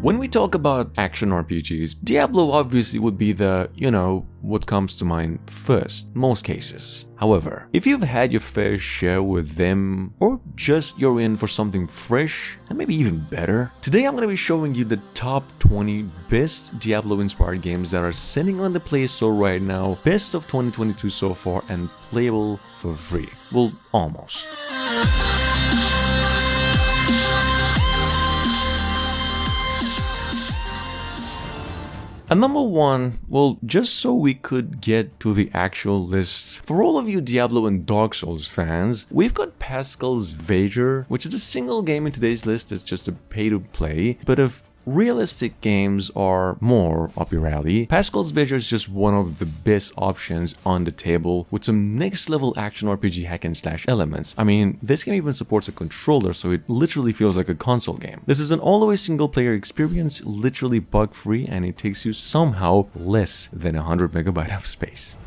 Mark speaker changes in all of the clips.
Speaker 1: When we talk about action RPGs, Diablo obviously would be the, what comes to mind first, most cases. However, if you've had your fair share with them, or just you're in for something fresh, and maybe even better, today I'm going to be showing you the top 20 best Diablo-inspired games that are sitting on the Play Store right now, best of 2022 so far, and playable for free. Well, almost. At number 1, well, just so we could get to the actual list, for all of you Diablo and Dark Souls fans, we've got Pascal's HOWEVR, which is a single game in today's list that's just a pay-to-play, but if realistic games are more up your alley, Pascal's HOWEVR is just one of the best options on the table with some next level action RPG hack and slash elements. I mean, this game even supports a controller, so it literally feels like a console game. This is an all-the-way single player experience, literally bug free, and it takes you somehow less than 100 megabytes of space.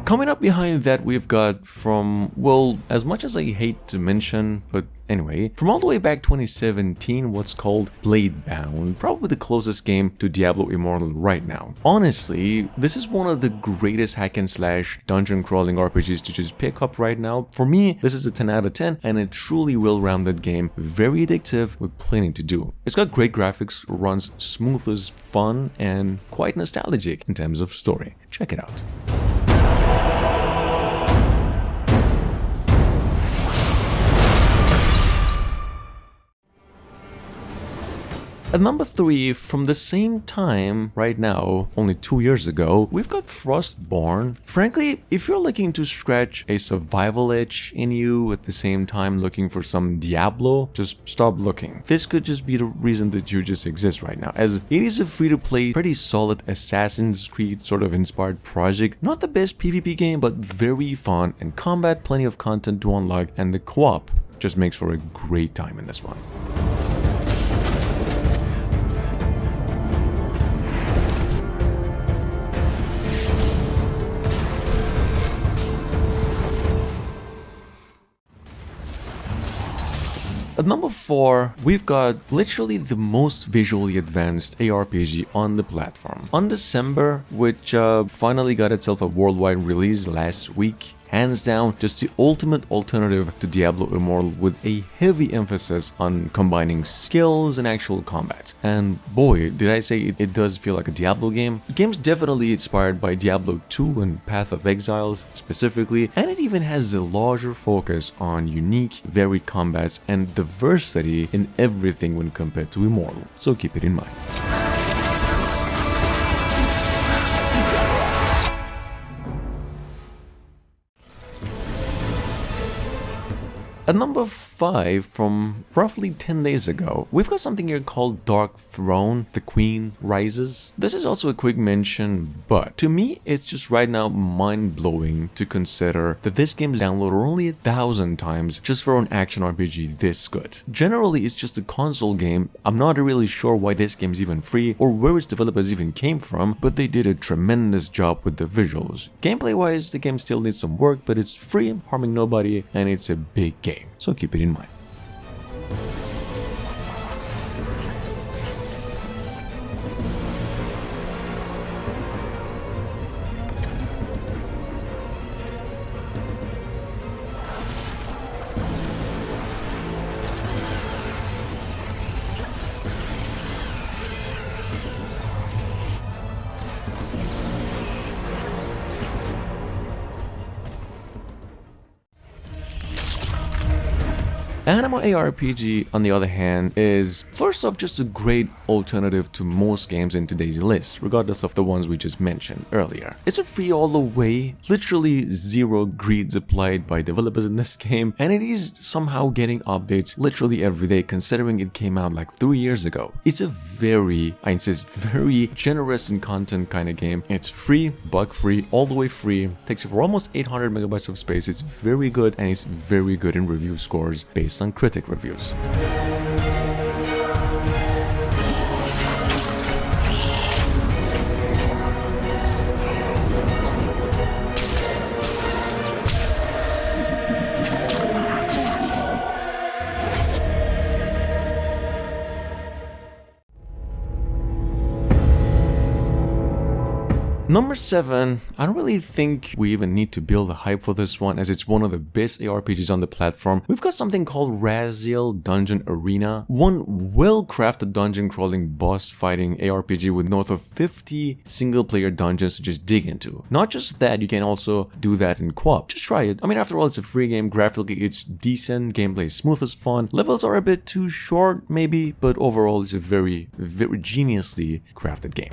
Speaker 1: Coming up behind that, we've got from, well, as much as I hate to mention, but anyway, from all the way back 2017, what's called Bladebound, probably the closest game to Diablo Immortal right now. Honestly, this is one of the greatest hack and slash dungeon crawling RPGs to just pick up right now. For me, this is a 10 out of 10 and a truly well-rounded game, very addictive with plenty to do. It's got great graphics, runs smooth as fun, and quite nostalgic in terms of story. Check it out. At number 3, from the same time right now, only 2 years ago, we've got Frostborn. Frankly, if you're looking to scratch a survival itch in you at the same time looking for some Diablo, just stop looking. This could just be the reason that you just exist right now, as it is a free-to-play, pretty solid Assassin's Creed sort of inspired project. Not the best PvP game, but very fun, and combat, plenty of content to unlock, and the co-op just makes for a great time in this one. At number 4, we've got literally the most visually advanced ARPG on the platform. UNDECEMBER, which finally got itself a worldwide release last week. Hands down, just the ultimate alternative to Diablo Immortal with a heavy emphasis on combining skills and actual combat. And boy, did I say it does feel like a Diablo game. The game's definitely inspired by Diablo 2 and Path of Exiles specifically, and it even has a larger focus on unique, varied combats and diversity in everything when compared to Immortal. So keep it in mind. At number 5, from roughly 10 days ago, we've got something here called Dark Throne, The Queen Rises. This is also a quick mention, but to me, it's just right now mind-blowing to consider that this game's downloaded only 1,000 times just for an action RPG this good. Generally, it's just a console game. I'm not really sure why this game's even free or where its developers even came from, but they did a tremendous job with the visuals. Gameplay-wise, the game still needs some work, but it's free, harming nobody, and it's a big game. So keep it in mind. Anima ARPG, on the other hand, is first off just a great alternative to most games in today's list, regardless of the ones we just mentioned earlier. It's a free all the way, literally zero greed applied by developers in this game, and it is somehow getting updates literally every day considering it came out like 3 years ago. It's a very, I insist, very generous in content kind of game. It's free, bug free, all the way free, takes you for almost 800 megabytes of space. It's very good, and it's very good in review scores based on critic reviews. Number 7, I don't really think we even need to build a hype for this one, as it's one of the best ARPGs on the platform. We've got something called Raziel Dungeon Arena, one well-crafted dungeon crawling boss fighting ARPG with north of 50 single-player dungeons to just dig into. Not just that, you can also do that in co-op. Just try it. I mean, after all, it's a free game. Graphically, it's decent. Gameplay is smooth as fun. Levels are a bit too short, maybe, but overall, it's a very geniusly crafted game.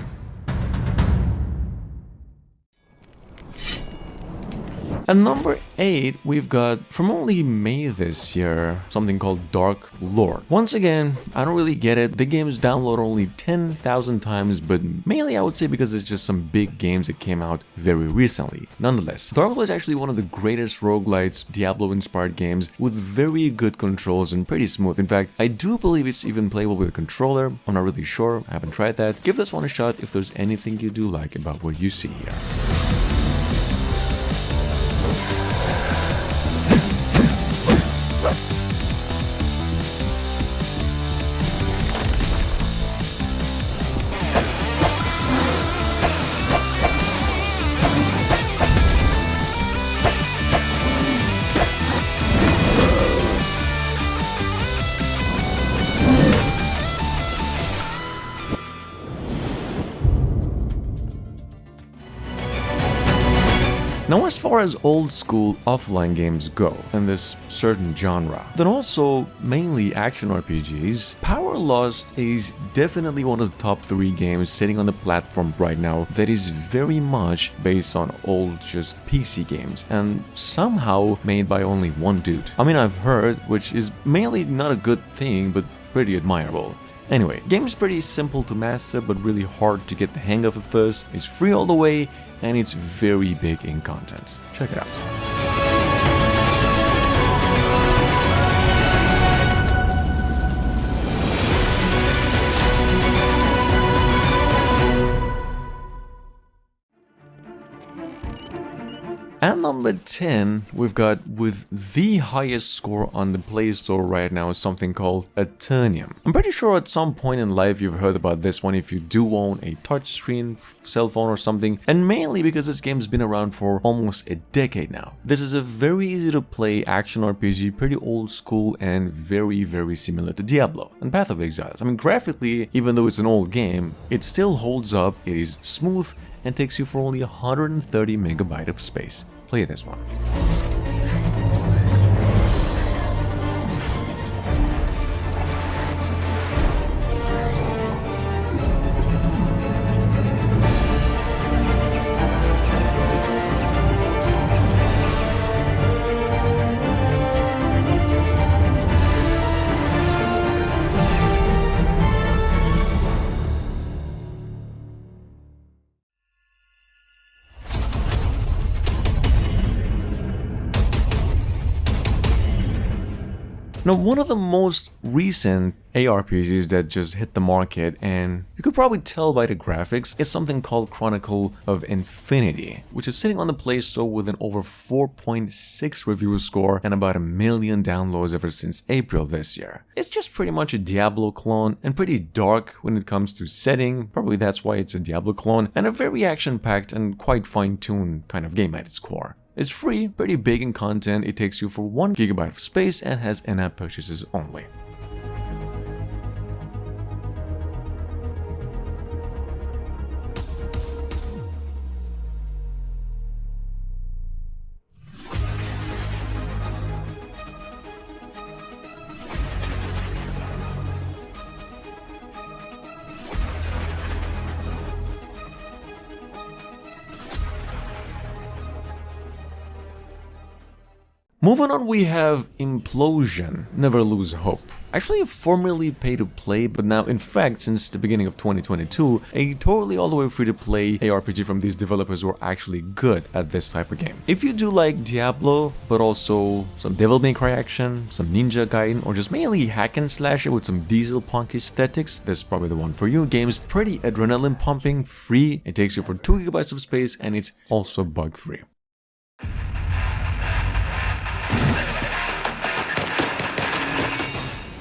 Speaker 1: At number 8, we've got, from only May this year, something called Dark Lord. Once again, I don't really get it. The game is downloaded only 10,000 times, but mainly I would say because it's just some big games that came out very recently. Nonetheless, Dark Lord is actually one of the greatest roguelites, Diablo-inspired games with very good controls and pretty smooth. In fact, I do believe it's even playable with a controller. I'm not really sure. I haven't tried that. Give this one a shot if there's anything you do like about what you see here. Now, as far as old school offline games go in this certain genre, then also mainly action RPGs, Powerlust is definitely one of the top 3 games sitting on the platform right now that is very much based on old just PC games and somehow made by only one dude. I mean, I've heard, which is mainly not a good thing, but pretty admirable. Anyway, game's pretty simple to master, but really hard to get the hang of at first. It's free all the way, and it's very big in content. Check it out. At number 10, we've got, with the highest score on the Play Store right now, something called Eternium. I'm pretty sure at some point in life you've heard about this one if you do own a touchscreen, cell phone or something, and mainly because this game's been around for almost a decade now. This is a very easy to play action RPG, pretty old school and very similar to Diablo and Path of Exiles. I mean, graphically, even though it's an old game, it still holds up, it is smooth, and takes you for only 130 megabytes of space. Play this one. Now, one of the most recent ARPGs that just hit the market, and you could probably tell by the graphics, is something called Chronicle of Infinity, which is sitting on the Play Store with an over 4.6 review score and about 1 million downloads ever since April this year. It's just pretty much a Diablo clone and pretty dark when it comes to setting, probably that's why it's a Diablo clone, and a very action-packed and quite fine-tuned kind of game at its core. It's free, pretty big in content, it takes you for 1 GB of space and has in-app purchases only. Moving on, we have Implosion, Never Lose Hope. Actually a formerly pay-to-play, but now in fact since the beginning of 2022, a totally all the way free-to-play ARPG from these developers who are actually good at this type of game. If you do like Diablo, but also some Devil May Cry action, some Ninja Gaiden, or just mainly hack and slasher with some diesel punk aesthetics, this is probably the one for you. Game's pretty adrenaline pumping, free, it takes you for 2 GB of space, and it's also bug-free.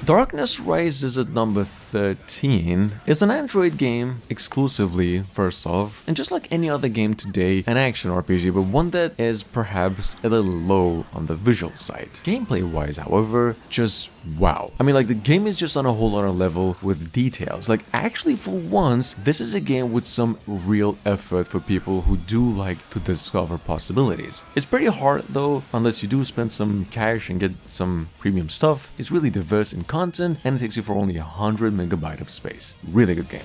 Speaker 1: Darkness Rises at number 13. 13 is an Android game exclusively, first off, and just like any other game today, an action RPG, but one that is perhaps a little low on the visual side. Gameplay-wise, however, just wow. I mean, like, the game is just on a whole other level with details. Like, actually, for once, this is a game with some real effort for people who do like to discover possibilities. It's pretty hard, though, unless you do spend some cash and get some premium stuff. It's really diverse in content, and it takes you for only 100 megabytes of space. Really good game.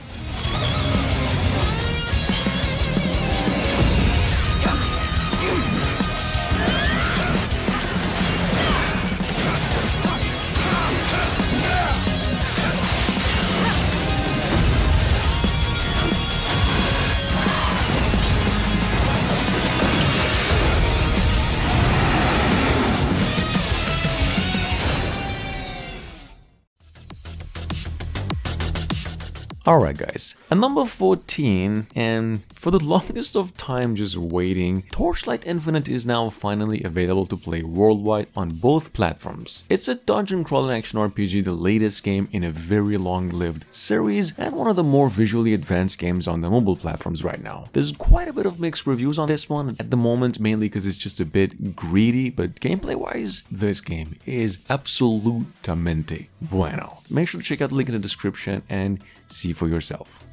Speaker 1: Alright guys, at number 14, and for the longest of time just waiting, Torchlight Infinity is now finally available to play worldwide on both platforms. It's a dungeon crawling action RPG, the latest game in a very long-lived series, and one of the more visually advanced games on the mobile platforms right now. There's quite a bit of mixed reviews on this one at the moment, mainly because it's just a bit greedy, but gameplay-wise, this game is absolutamente bueno. Make sure to check out the link in the description and see for yourself.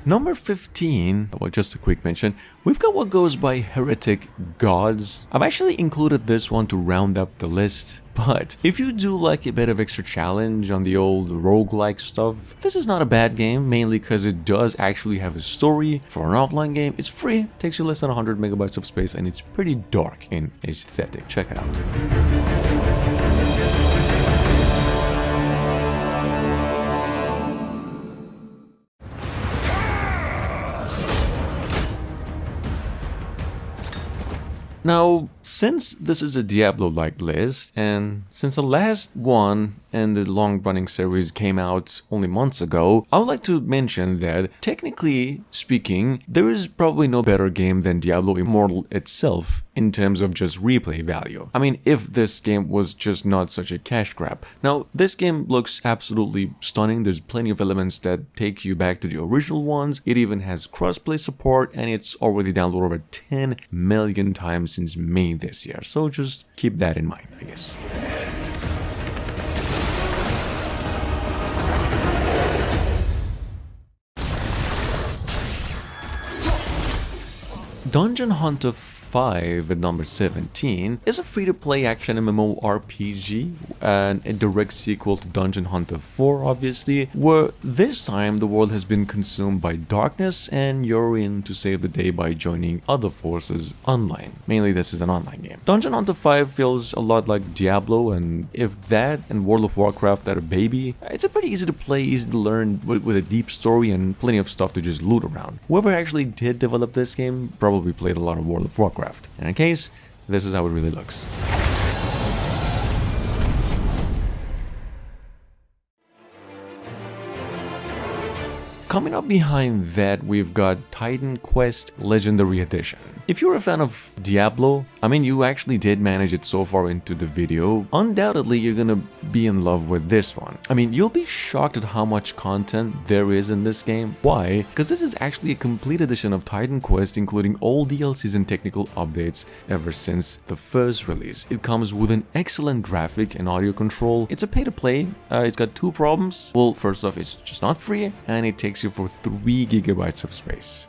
Speaker 1: Number 15, well, just a quick mention, we've got what goes by HERETIC Gods. I've actually included this one to round up the list, but if you do like a bit of extra challenge on the old roguelike stuff, this is not a bad game, mainly because it does actually have a story. For an offline game, it's free, takes you less than 100 megabytes of space, and it's pretty dark in aesthetic. Check it out. Now, since this is a Diablo-like list, and since the last one in the long-running series came out only months ago, I would like to mention that, technically speaking, there is probably no better game than Diablo Immortal itself in terms of just replay value. I mean, if this game was just not such a cash grab. Now, this game looks absolutely stunning. There's plenty of elements that take you back to the original ones. It even has crossplay support, and it's already downloaded over 10 million times since May this year. So just keep that in mind, I guess. Dungeon Hunter 5 at number 17 is a free-to-play action MMORPG and a direct sequel to Dungeon Hunter 4, obviously, where this time the world has been consumed by darkness and you're in to save the day by joining other forces online. Mainly this is an online game. Dungeon Hunter 5 feels a lot like Diablo, and if that and World of Warcraft are a baby, it's a pretty easy to play, easy to learn with a deep story and plenty of stuff to just loot around. Whoever actually did develop this game probably played a lot of World of Warcraft. In any case, this is how it really looks. Coming up behind that, we've got Titan Quest Legendary Edition. If you're a fan of Diablo, I mean, you actually did manage it so far into the video, undoubtedly you're gonna be in love with this one. I mean, you'll be shocked at how much content there is in this game. Why? Because this is actually a complete edition of Titan Quest, including all DLCs and technical updates ever since the first release. It comes with an excellent graphic and audio control. It's a pay-to-play. It's got two problems. Well, first off, it's just not free, and it takes you for 3 gigabytes of space.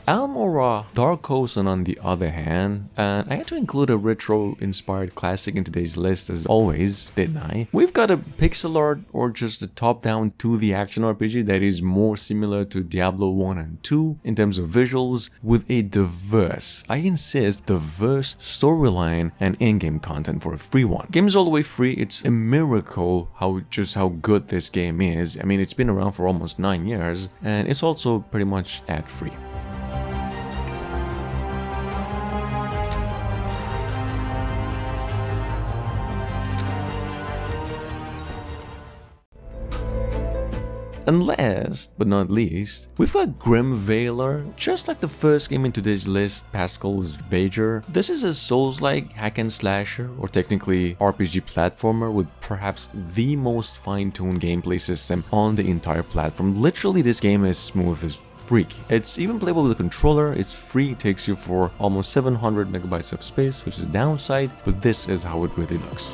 Speaker 1: Almora Darkosen, on the other hand, and I had to include a retro-inspired classic in today's list as always, didn't I? We've got a pixel art or just a top-down 2D action RPG that is more similar to Diablo 1 and 2 in terms of visuals, with a diverse, I insist, diverse storyline and in-game content for a free one. Game is all the way free. It's a miracle how good this game is. I mean, it's been around for almost 9 years, and it's also pretty much ad-free. And last but not least, we've got Grimvalor. Just like the first game in today's list, Pascal's Vager, this is a Souls-like hack and slasher, or technically RPG platformer, with perhaps the most fine-tuned gameplay system on the entire platform. Literally, this game is smooth as freak. It's even playable with a controller, it's free, it takes you for almost 700 megabytes of space, which is a downside, but this is how it really looks.